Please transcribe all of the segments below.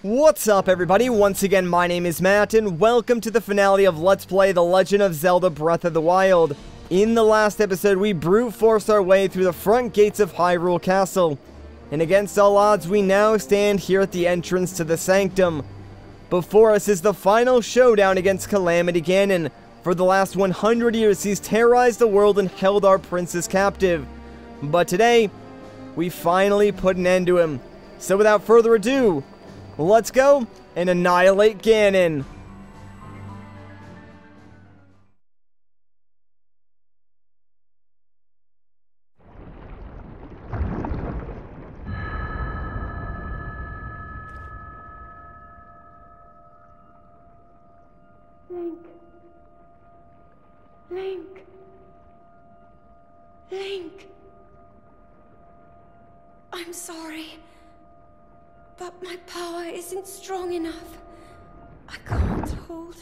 What's up everybody, once again my name is Matt and welcome to the finale of Let's Play The Legend of Zelda Breath of the Wild. In the last episode we brute forced our way through the front gates of Hyrule Castle, and against all odds we now stand here at the entrance to the Sanctum. Before us is the final showdown against Calamity Ganon. For the last 100 years he's terrorized the world and held our princess captive. But today, we finally put an end to him. So without further ado, let's go and annihilate Ganon. Link. I'm sorry, but my power isn't strong enough. I can't hold it.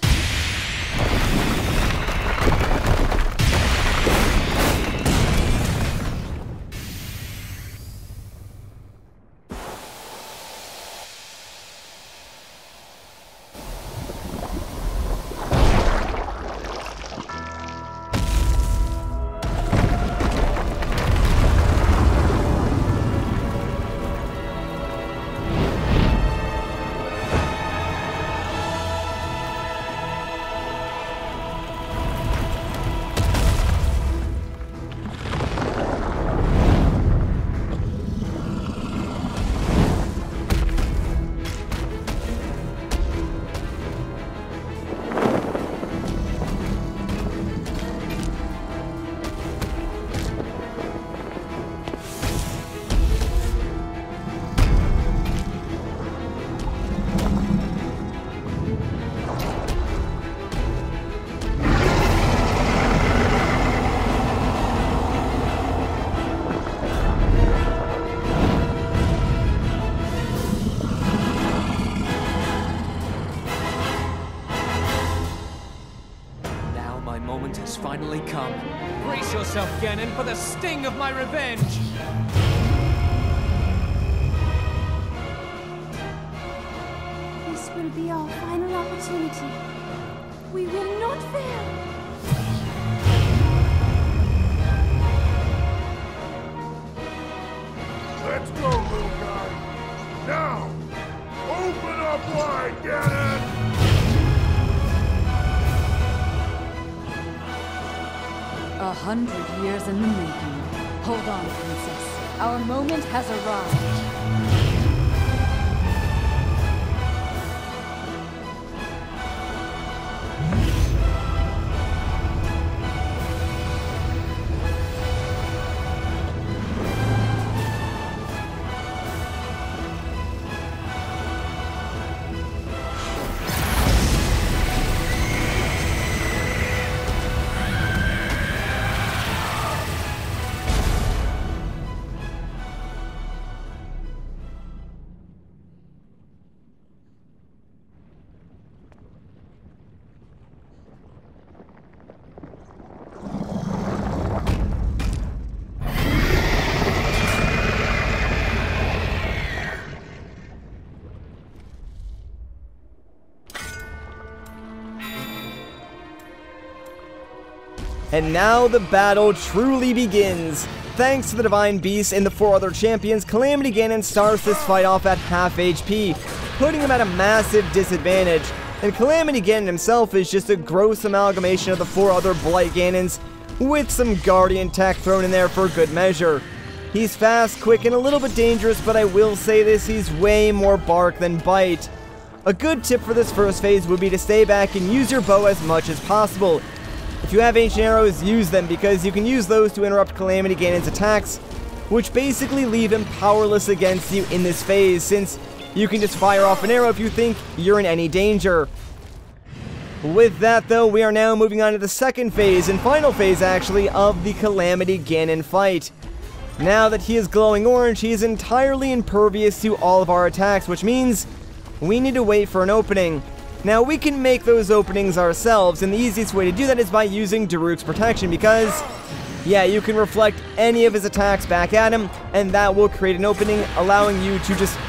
Finally come. Brace yourself, Ganon, for the sting of my revenge! This will be our final opportunity. We will not fail. Let's go, little guy. Now, open up wide, Ganon! 100 years in the making. Hold on, princess. Our moment has arrived. And now the battle truly begins. Thanks to the Divine Beast and the 4 other champions, Calamity Ganon starts this fight off at half HP, putting him at a massive disadvantage. And Calamity Ganon himself is just a gross amalgamation of the 4 other Blight Ganons, with some Guardian tech thrown in there for good measure. He's fast, quick, and a little bit dangerous, but I will say this, he's way more bark than bite. A good tip for this first phase would be to stay back and use your bow as much as possible. If you have ancient arrows, use them, because you can use those to interrupt Calamity Ganon's attacks, which basically leave him powerless against you in this phase, since you can just fire off an arrow if you think you're in any danger. With that though, we are now moving on to the second phase, and final phase actually, of the Calamity Ganon fight. Now that he is glowing orange, he is entirely impervious to all of our attacks, which means we need to wait for an opening. Now, we can make those openings ourselves, and the easiest way to do that is by using Daruk's protection, because yeah, you can reflect any of his attacks back at him, and that will create an opening, allowing you to just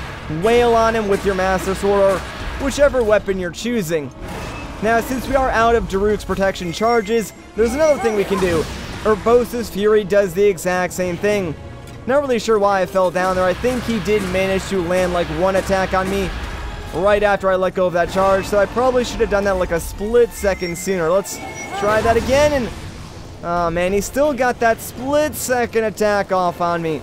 wail on him with your Master Sword or whichever weapon you're choosing. Now, since we are out of Daruk's protection charges, there's another thing we can do. Urbosa's Fury does the exact same thing. Not really sure why I fell down there. I think he did manage to land like one attack on me right after I let go of that charge, so I probably should have done that like a split second sooner. Let's try that again, and oh man, he still got that split second attack off on me.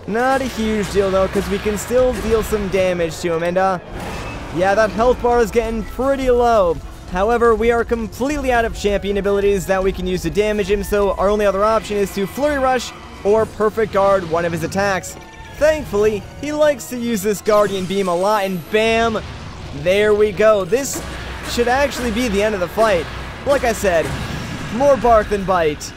Not a huge deal though, because we can still deal some damage to him, and yeah, that health bar is getting pretty low. However, we are completely out of champion abilities that we can use to damage him, so our only other option is to Flurry Rush or Perfect Guard one of his attacks. Thankfully, he likes to use this Guardian Beam a lot, and bam, there we go. This should actually be the end of the fight. Like I said, more bark than bite.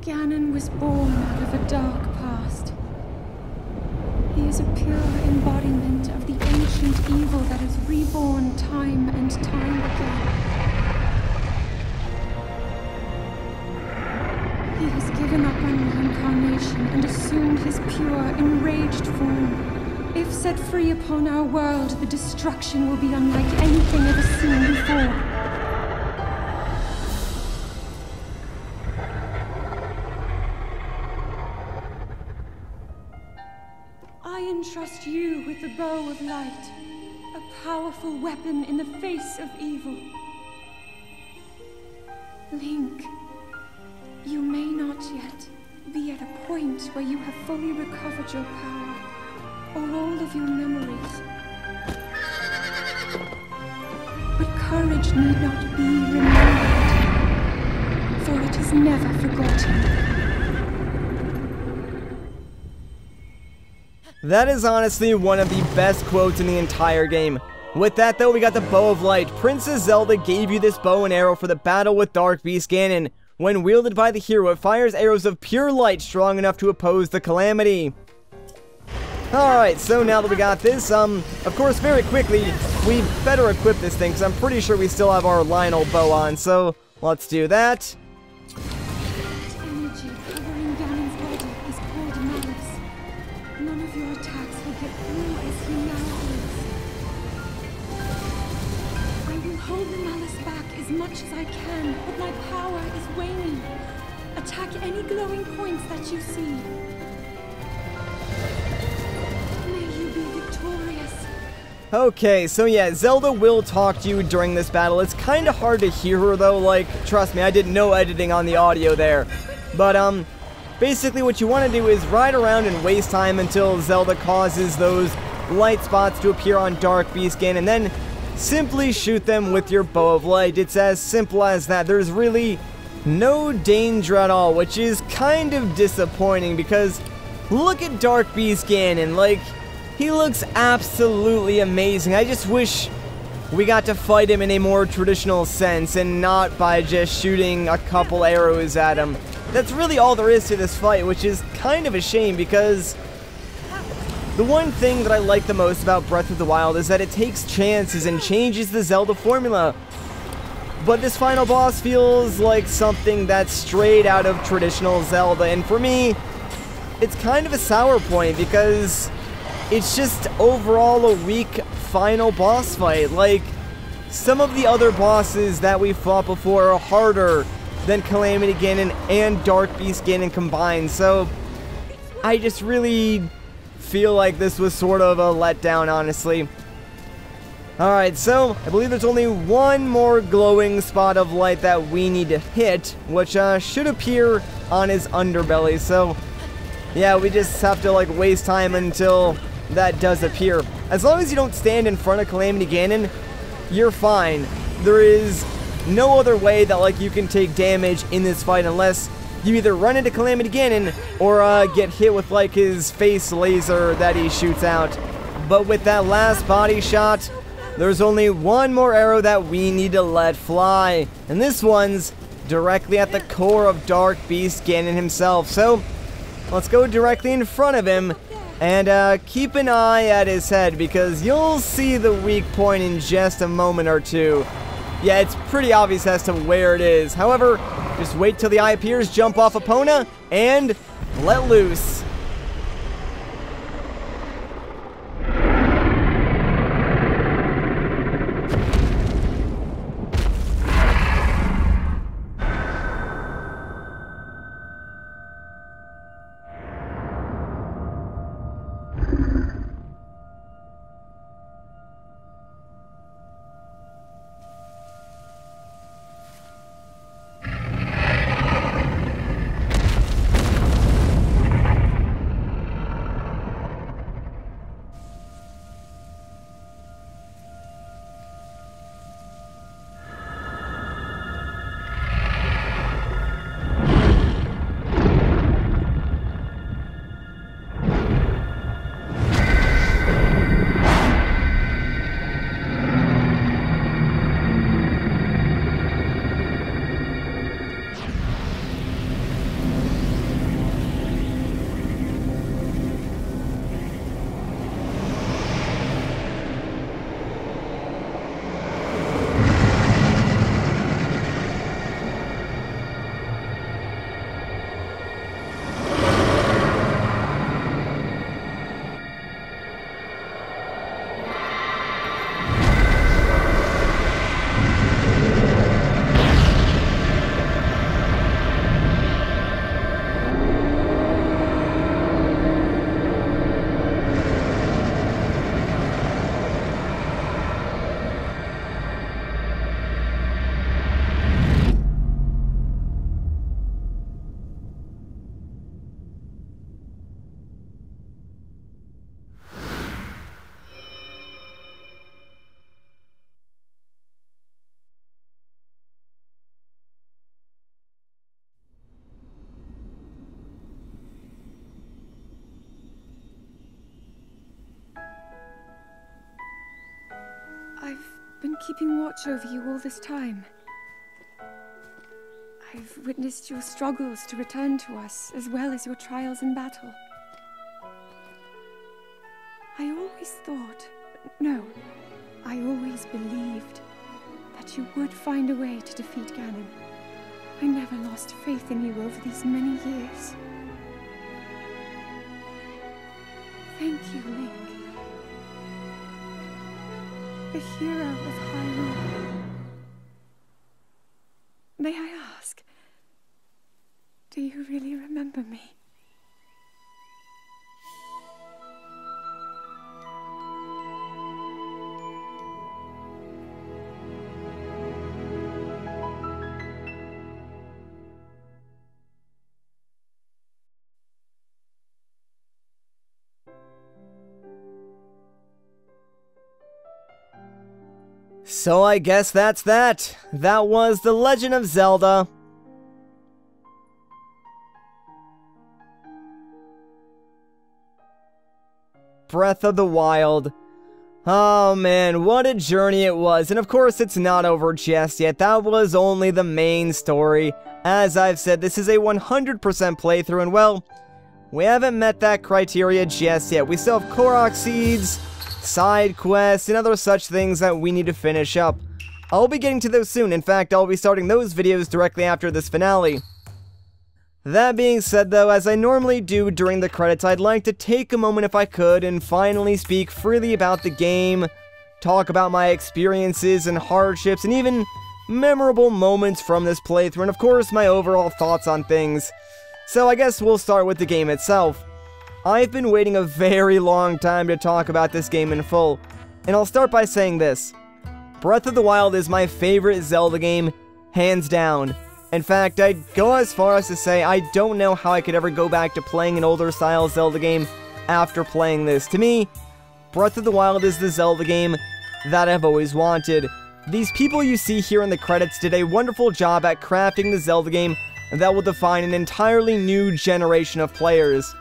Ganon was born out of a dark past. He is a pure embodiment of the ancient evil that is reborn time and time again. He has given up on reincarnation and assumed his pure, enraged form. If set free upon our world, the destruction will be unlike anything ever seen before. I entrust you with the bow of light, a powerful weapon in the face of evil. Link, you may not yet be at a point where you have fully recovered your power, or all of your memories. But courage need not be remembered, for it is never forgotten. That is honestly one of the best quotes in the entire game. With that though, we got the Bow of Light. Princess Zelda gave you this bow and arrow for the battle with Dark Beast Ganon. When wielded by the hero, it fires arrows of pure light strong enough to oppose the Calamity. Alright, so now that we got this, of course, very quickly, we better equip this thing, because I'm pretty sure we still have our Lionel bow on, so let's do that. Energy covering Ganon's body is called malice. None of your attacks will get through as he now is. I will hold the malice back as much as I can, but my power is waning. Attack any glowing points that you see. Okay, so yeah, Zelda will talk to you during this battle. It's kind of hard to hear her though, like, trust me, I did no editing on the audio there. But, basically what you want to do is ride around and waste time until Zelda causes those light spots to appear on Dark Beast Ganon, and then simply shoot them with your Bow of Light. It's as simple as that. There's really no danger at all, which is kind of disappointing because look at Dark Beast Ganon, like, he looks absolutely amazing. I just wish we got to fight him in a more traditional sense and not by just shooting a couple arrows at him. That's really all there is to this fight, which is kind of a shame because, The one thing that I like the most about Breath of the Wild is that it takes chances and changes the Zelda formula. But this final boss feels like something that's straight out of traditional Zelda, and for me, it's kind of a sour point because it's just overall a weak final boss fight. Like, some of the other bosses that we fought before are harder than Calamity Ganon and Dark Beast Ganon combined, so I just really feel like this was sort of a letdown, honestly. Alright, so I believe there's only one more glowing spot of light that we need to hit, which should appear on his underbelly, so yeah, we just have to like waste time until that does appear. As long as you don't stand in front of Calamity Ganon, you're fine. There is no other way that like you can take damage in this fight unless you either run into Calamity Ganon or get hit with like his face laser that he shoots out. But with that last body shot, there's only one more arrow that we need to let fly, and this one's directly at the core of Dark Beast Ganon himself. So let's go directly in front of him and keep an eye at his head, because you'll see the weak point in just a moment or two. Yeah, it's pretty obvious as to where it is. However, just wait till the eye appears, jump off Epona, and let loose. I've been keeping watch over you all this time. I've witnessed your struggles to return to us, as well as your trials in battle. I always thought, no, I always believed that you would find a way to defeat Ganon. I never lost faith in you over these many years. Thank you, Link. The hero of Hyrule. May I ask, do you really remember me? So I guess that's that. That was The Legend of Zelda Breath of the Wild. Oh man, what a journey it was. And of course, it's not over just yet. That was only the main story. As I've said, this is a 100% playthrough, and well, we haven't met that criteria just yet. We still have Korok Seeds, side quests, and other such things that we need to finish up. I'll be getting to those soon. In fact, I'll be starting those videos directly after this finale. That being said though, as I normally do during the credits, I'd like to take a moment if I could and finally speak freely about the game, talk about my experiences and hardships and even memorable moments from this playthrough, and of course my overall thoughts on things. So I guess we'll start with the game itself. I've been waiting a very long time to talk about this game in full, and I'll start by saying this. Breath of the Wild is my favorite Zelda game, hands down. In fact, I'd go as far as to say I don't know how I could ever go back to playing an older style Zelda game after playing this. To me, Breath of the Wild is the Zelda game that I've always wanted. These people you see here in the credits did a wonderful job at crafting the Zelda game that will define an entirely new generation of players.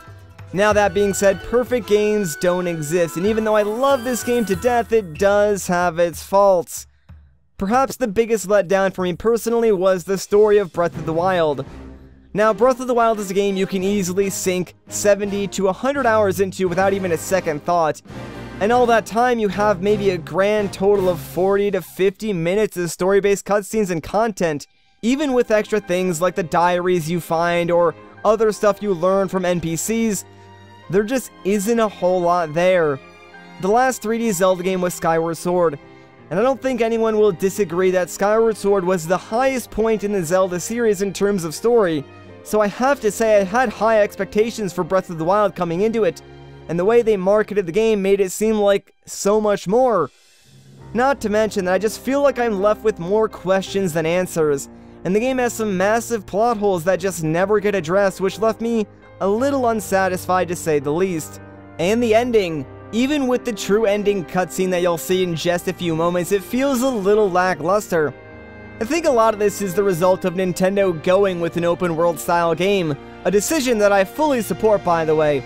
Now that being said, perfect games don't exist, and even though I love this game to death, it does have its faults. Perhaps the biggest letdown for me personally was the story of Breath of the Wild. Now, Breath of the Wild is a game you can easily sink 70 to 100 hours into without even a second thought. And all that time you have maybe a grand total of 40 to 50 minutes of story-based cutscenes and content, even with extra things like the diaries you find or other stuff you learn from NPCs. There just isn't a whole lot there. The last 3D Zelda game was Skyward Sword, and I don't think anyone will disagree that Skyward Sword was the highest point in the Zelda series in terms of story, so I have to say I had high expectations for Breath of the Wild coming into it, and the way they marketed the game made it seem like so much more. Not to mention that I just feel like I'm left with more questions than answers, and the game has some massive plot holes that just never get addressed, which left me a little unsatisfied to say the least. And the ending. Even with the true ending cutscene that you'll see in just a few moments, it feels a little lackluster. I think a lot of this is the result of Nintendo going with an open world style game, a decision that I fully support by the way.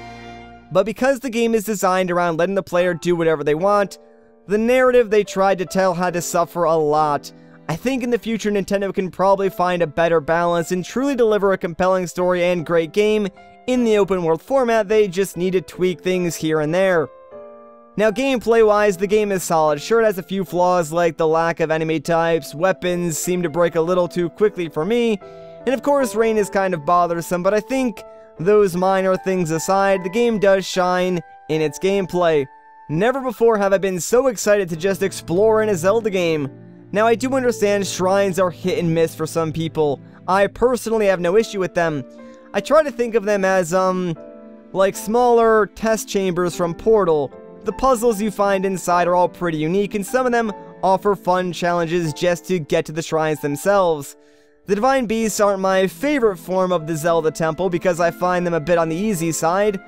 But because the game is designed around letting the player do whatever they want, the narrative they tried to tell had to suffer a lot. I think in the future Nintendo can probably find a better balance and truly deliver a compelling story and great game in the open world format. They just need to tweak things here and there. Now gameplay wise, the game is solid. Sure, it has a few flaws like the lack of enemy types, weapons seem to break a little too quickly for me, and of course rain is kind of bothersome, but I think those minor things aside, the game does shine in its gameplay. Never before have I been so excited to just explore in a Zelda game. Now I do understand shrines are hit and miss for some people. I personally have no issue with them. I try to think of them as, like smaller test chambers from Portal. The puzzles you find inside are all pretty unique, and some of them offer fun challenges just to get to the shrines themselves. The Divine Beasts aren't my favorite form of the Zelda Temple because I find them a bit on the easy side,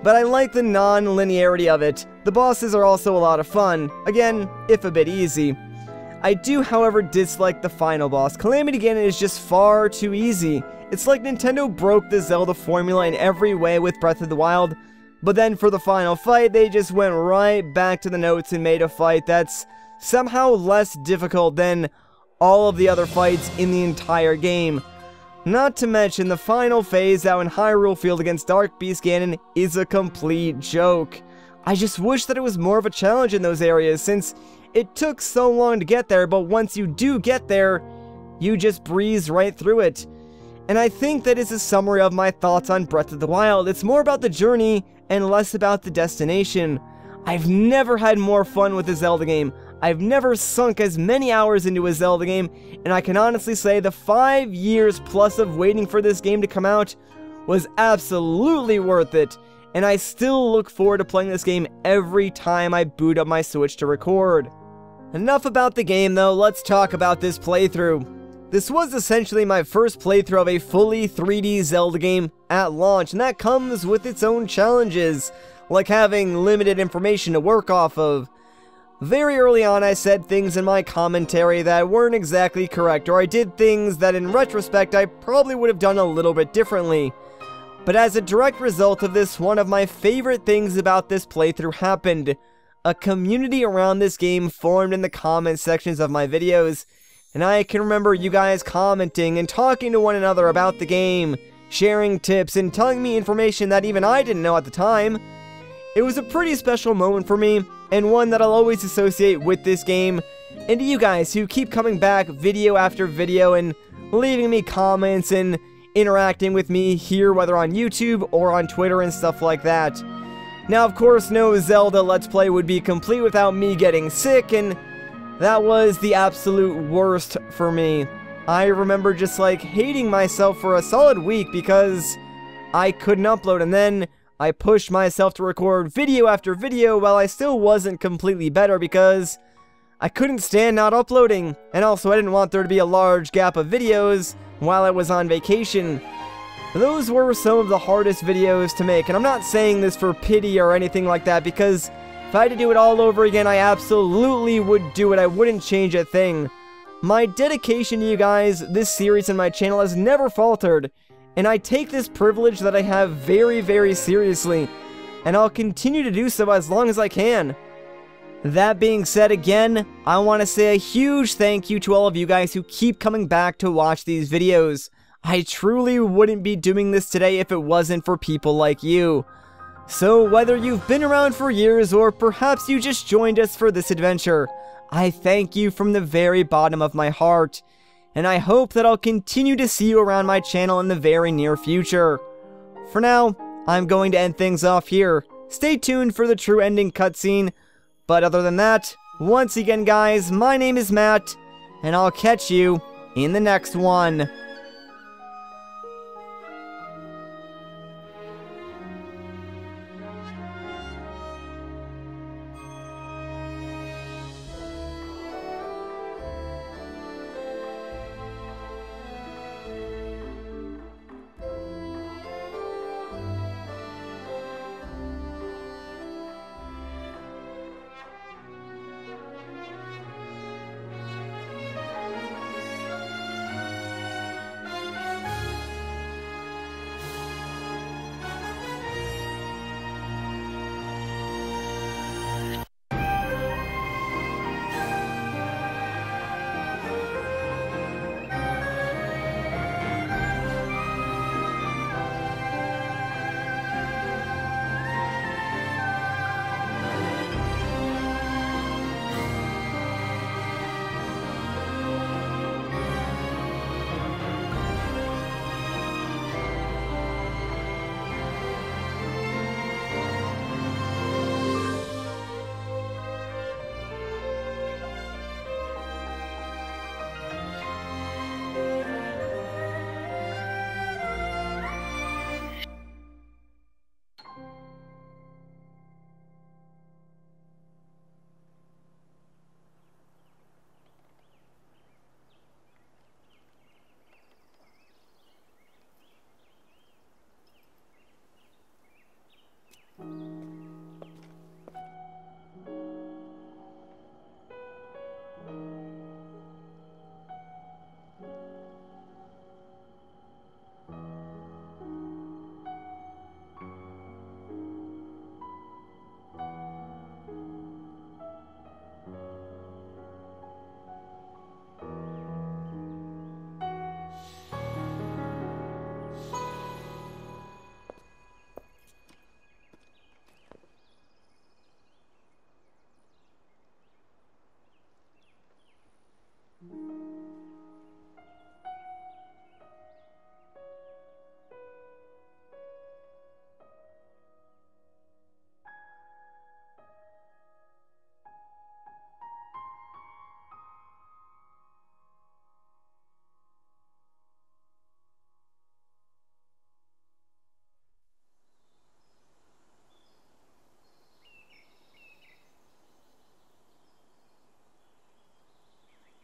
but I like the non-linearity of it. The bosses are also a lot of fun, again, if a bit easy. I do, however, dislike the final boss. Calamity Ganon is just far too easy. It's like Nintendo broke the Zelda formula in every way with Breath of the Wild, but then for the final fight, they just went right back to the notes and made a fight that's somehow less difficult than all of the other fights in the entire game. Not to mention, the final phase out in Hyrule Field against Dark Beast Ganon is a complete joke. I just wish that it was more of a challenge in those areas, since it took so long to get there, but once you do get there, you just breeze right through it. And I think that is a summary of my thoughts on Breath of the Wild. It's more about the journey and less about the destination. I've never had more fun with a Zelda game. I've never sunk as many hours into a Zelda game, and I can honestly say the 5 years plus of waiting for this game to come out was absolutely worth it, and I still look forward to playing this game every time I boot up my Switch to record. Enough about the game though, let's talk about this playthrough. This was essentially my first playthrough of a fully 3D Zelda game at launch, and that comes with its own challenges, like having limited information to work off of. Very early on I said things in my commentary that weren't exactly correct, or I did things that in retrospect I probably would have done a little bit differently. But as a direct result of this, one of my favorite things about this playthrough happened. A community around this game formed in the comment sections of my videos, and I can remember you guys commenting and talking to one another about the game, sharing tips and telling me information that even I didn't know at the time. It was a pretty special moment for me, and one that I'll always associate with this game, and to you guys who keep coming back video after video and leaving me comments and interacting with me here, whether on YouTube or on Twitter and stuff like that. Now, of course, no Zelda Let's Play would be complete without me getting sick, and that was the absolute worst for me. I remember just like hating myself for a solid week because I couldn't upload, and then I pushed myself to record video after video while I still wasn't completely better because I couldn't stand not uploading, and also I didn't want there to be a large gap of videos while I was on vacation. Those were some of the hardest videos to make, and I'm not saying this for pity or anything like that, because if I had to do it all over again, I absolutely would do it. I wouldn't change a thing. My dedication to you guys, this series, and my channel has never faltered, and I take this privilege that I have very, very seriously, and I'll continue to do so as long as I can. That being said, again, I want to say a huge thank you to all of you guys who keep coming back to watch these videos. I truly wouldn't be doing this today if it wasn't for people like you. So whether you've been around for years or perhaps you just joined us for this adventure, I thank you from the very bottom of my heart, and I hope that I'll continue to see you around my channel in the very near future. For now, I'm going to end things off here. Stay tuned for the true ending cutscene, but other than that, once again guys, my name is Matt, and I'll catch you in the next one.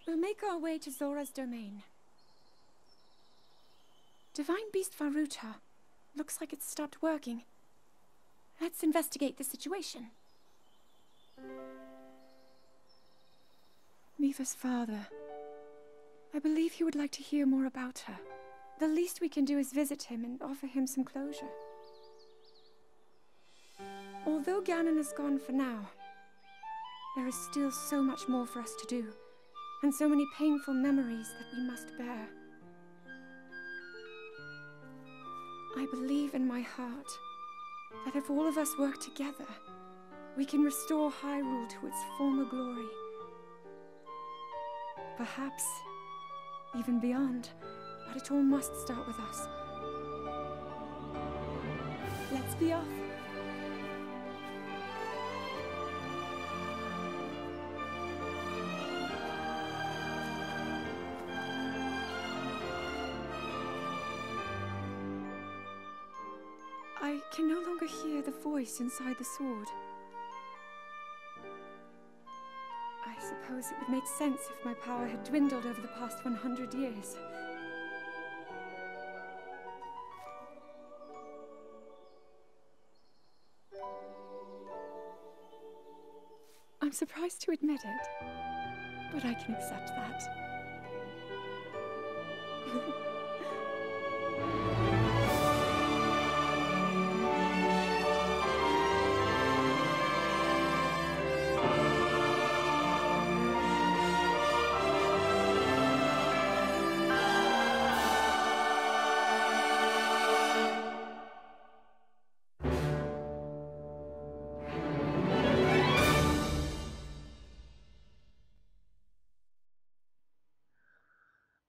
We'll make our way to Zora's domain. Divine Beast Varuta. Looks like it's stopped working. Let's investigate the situation. Miva's father. I believe he would like to hear more about her. The least we can do is visit him and offer him some closure. Although Ganon is gone for now, there is still so much more for us to do, and so many painful memories that we must bear. I believe in my heart that if all of us work together, we can restore Hyrule to its former glory. Perhaps even beyond, but it all must start with us. Let's be off. I can no longer hear the voice inside the sword. I suppose it would make sense if my power had dwindled over the past 100 years. I'm surprised to admit it, but I can accept that.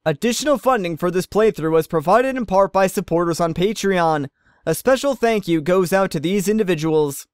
Additional funding for this playthrough was provided in part by supporters on Patreon. A special thank you goes out to these individuals.